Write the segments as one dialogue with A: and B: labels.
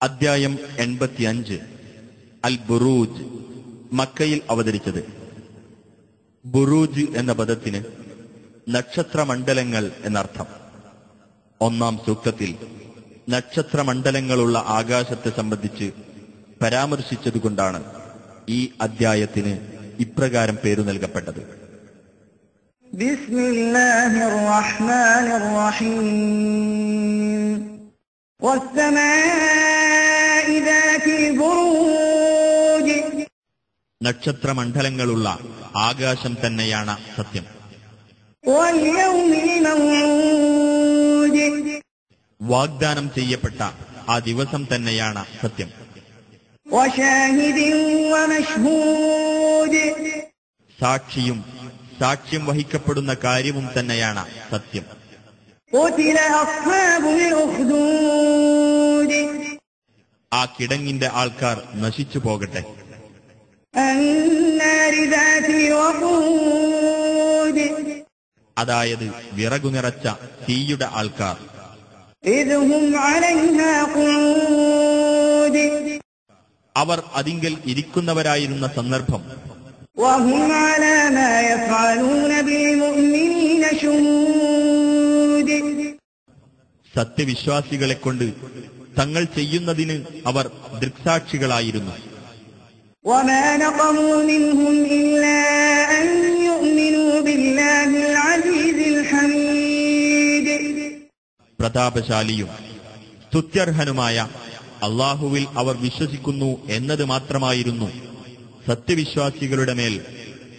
A: അദ്ധ്യായം 85 അൽ ബുറൂജ്. മക്കയിൽ അവതരിച്ചത്. ബുറൂജ് എന്ന പദത്തിന് നക്ഷത്രമണ്ഡലങ്ങൾ എന്നർത്ഥം. ഒന്നാം സൂക്തത്തിൽ നക്ഷത്രമണ്ഡലങ്ങളുള്ള ആകാശത്തെ സംബന്ധിച്ച് പരാമർശിച്ചതുകൊണ്ടാണ് ഈ അദ്ധ്യായത്തിന് ഇപ്രകാരം പേരു നൽകപ്പെട്ടത്.
B: ബിസ്മില്ലാഹിർ റഹ്മാനിർ റഹീം. വസ്സമാഇ ദാതിൽ ബുറൂജ്.
A: നക്ഷത്രമണ്ഡലങ്ങളുള്ള ആകാശം തന്നെയാണ് സത്യം.
B: വൽയൗമിൽ മൗഊദ്.
A: വാഗ്ദാനം ചെയ്യപ്പെട്ട ആ ദിവസം തന്നെയാണ് സത്യം.
B: വശാഹിദിൻ വമശ്ഹൂദ്.
A: സാക്ഷിയും സാക്ഷ്യം വഹിക്കപ്പെടുന്ന കാര്യവും തന്നെയാണ് സത്യം.
B: ഖുതില അസ്ഹാബുൽ ഉഖ്ദൂദ്.
A: ആ കിടങ്ങിന്റെ ആൾക്കാർ നശിച്ചു പോകട്ടെ.
B: അന്നാരി ദാതിൽ വഖൂദ്.
A: അതായത് വിറകു നിറച്ച തീയുടെ ആൾക്കാർ.
B: ഇദ് ഹും അലൈഹാ ഖുഊദ്.
A: അവർ അതിങ്കൽ ഇരിക്കുന്നവരായിരുന്ന സന്ദർഭം.
B: വഹും അലാ മാ യഫ്അലൂന ബിൽ മുഅ്മിനീന ശുഹൂദ്.
A: സത്യവിശ്വാസികളെക്കൊണ്ട് തങ്ങൾ ചെയ്യുന്നതിന് അവർ ദൃക്സാക്ഷികളായിരുന്നു.
B: വമാ നഖമൂ മിൻഹും ഇല്ലാ അൻ യുഅ്മിനൂ ബില്ലാഹിൽ അസീസിൽ ഹമീദ്.
A: പ്രതാപശാലിയും സ്തുത്യർഹനുമായ അല്ലാഹുവിൽ അവർ വിശ്വസിക്കുന്നു എന്നത് മാത്രമായിരുന്നു സത്യവിശ്വാസികളുടെ മേൽ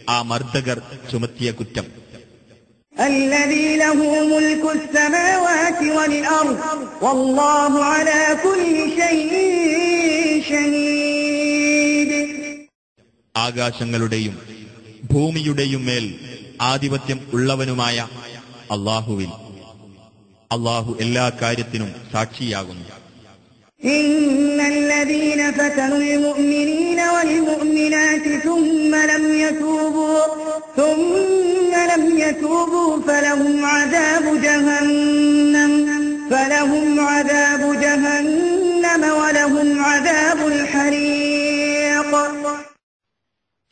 A: ആ മർദ്ദകർ ചുമത്തിയ കുറ്റം.
B: الذي له ملك السماوات والأرض والله على كل شيء شهيد.
A: ആകാശങ്ങളുടെയും ഭൂമിയുടെയും മേൽ ആധിപത്യം ഉള്ളവനുമായ അല്ലാഹുവിൽ അല്ലാഹു എല്ലാ കാര്യത്തിനും സാക്ഷിയാകുന്നു.
B: إن الذين فتنوا المؤمنين والمؤمنات ثم لم يتوبوا فلهم عذاب جهنم ولهم عذاب الحريق.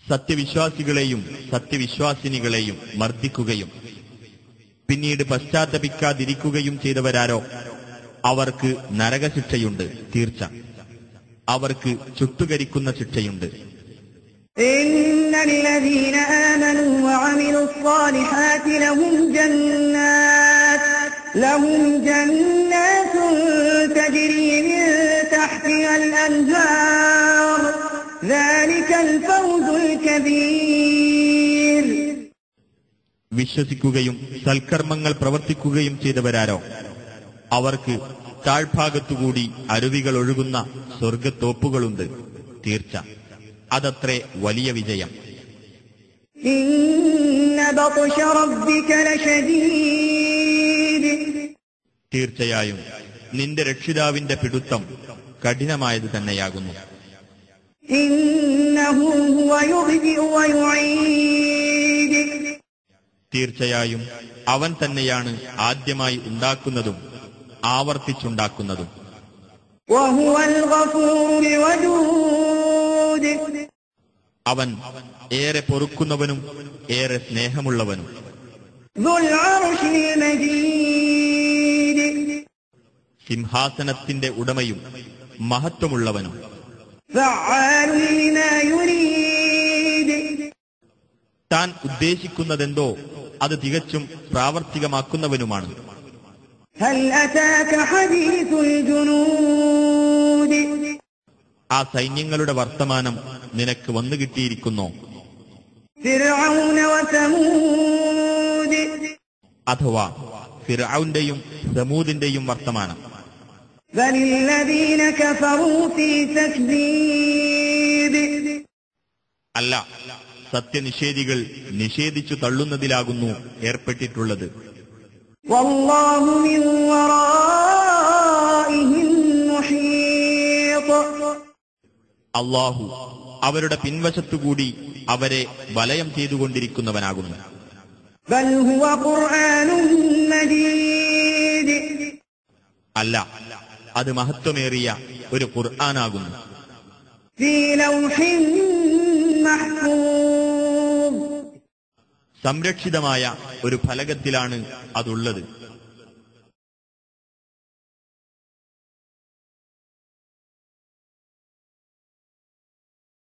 A: സത്യവിശ്വാസികളെയും സത്യവിശ്വാസിനികളെയും മർദ്ദിക്കുകയും പിന്നീട് പശ്ചാത്തപിക്കാതിരിക്കുകയും ചെയ്തവരാരോ അവർക്ക് നരകശിക്ഷയുണ്ട്. തീർച്ച അവർക്ക് ചുട്ടുകരിക്കുന്ന ശിക്ഷയുണ്ട്.
B: ഇന്നല്ലദീന ആമനൂ വഅമിലുസ്സാലിഹാത്തി ലഹും ജന്നാത്തുൻ തജ്രീ മിൻ തഹ്തിഹൽ അൻഹാർ ദാലികൽ ഫൗസുൽ കബീർ.
A: വിശ്വസിക്കുകയും സൽക്കർമ്മങ്ങൾ പ്രവർത്തിക്കുകയും ചെയ്തവരാരോ അവർക്ക് താഴ്ഭാഗത്തുകൂടി അരുവികൾ ഒഴുകുന്ന സ്വർഗത്തോപ്പുകളുണ്ട്. തീർച്ച അതത്രേ വലിയ വിജയം.
B: ഇന്ന ബത്ശ റബ്ബിക ലശദീദ്.
A: തീർച്ചയായും നിന്റെ രക്ഷിതാവിന്റെ പിടുത്തം കഠിനമായത് തന്നെയാകുന്നു.
B: ഇന്നഹു ഹുവ യുബ്ദിഉ വയുഈദ്.
A: തീർച്ചയായും അവൻ തന്നെയാണ് ആദ്യമായി ഉണ്ടാക്കുന്നതും ആവർത്തിച്ചുണ്ടാക്കുന്നതും.
B: വഹുവൽ ഗഫൂറുൽ വദൂദ്.
A: അവൻ ഏറെ പൊറുക്കുന്നവനും ഏറെ സ്നേഹമുള്ളവനും.
B: ദുൽ അർശിൽ മജീദ്.
A: സിംഹാസനത്തിന്റെ ഉടമയും മഹത്വമുള്ളവനും.
B: ഫഅാലുൻ ലിമാ യുരീദ്.
A: താൻ ഉദ്ദേശിക്കുന്നതെന്തോ അത് തികച്ചും പ്രാവർത്തികമാക്കുന്നവനുമാണ്.
B: ഹൽ അതാക ഹദീസുൽ ജുനൂദ്.
A: ആ സൈന്യങ്ങളുടെ വർത്തമാനം നിനക്ക് വന്നു കിട്ടിയിരിക്കുന്നോ?
B: ഫിർഔന വസമൂദ്.
A: അഥവാ ഫിർഔന്റെയും സമൂദിന്റെയും വർത്തമാനം.
B: ബലില്ലദീന കഫറൂ ഫീ തക്ദീബ്.
A: അല്ല, സത്യനിഷേധികൾ നിഷേധിച്ചു തള്ളുന്നതിലാകുന്നു ഏർപ്പെട്ടിട്ടുള്ളത്.
B: വല്ലാഹു മിൻ വറാഇഹിം മുഹീത്.
A: അല്ലാഹു അവരുടെ പിൻവശത്തുകൂടി അവരെ വലയം ചെയ്തുകൊണ്ടിരിക്കുന്നവനാകുന്നു.
B: ബൽ ഹുവ ഖുർആനുൻ മജീദ്.
A: അല്ല, അത് മഹത്വമേറിയ ഒരു ഖുർആനാകുന്നു.
B: في لوح محفوظ
A: സംരക്ഷിതമായ ഒരു ഫലകത്തിലാണ് അതുള്ളത്.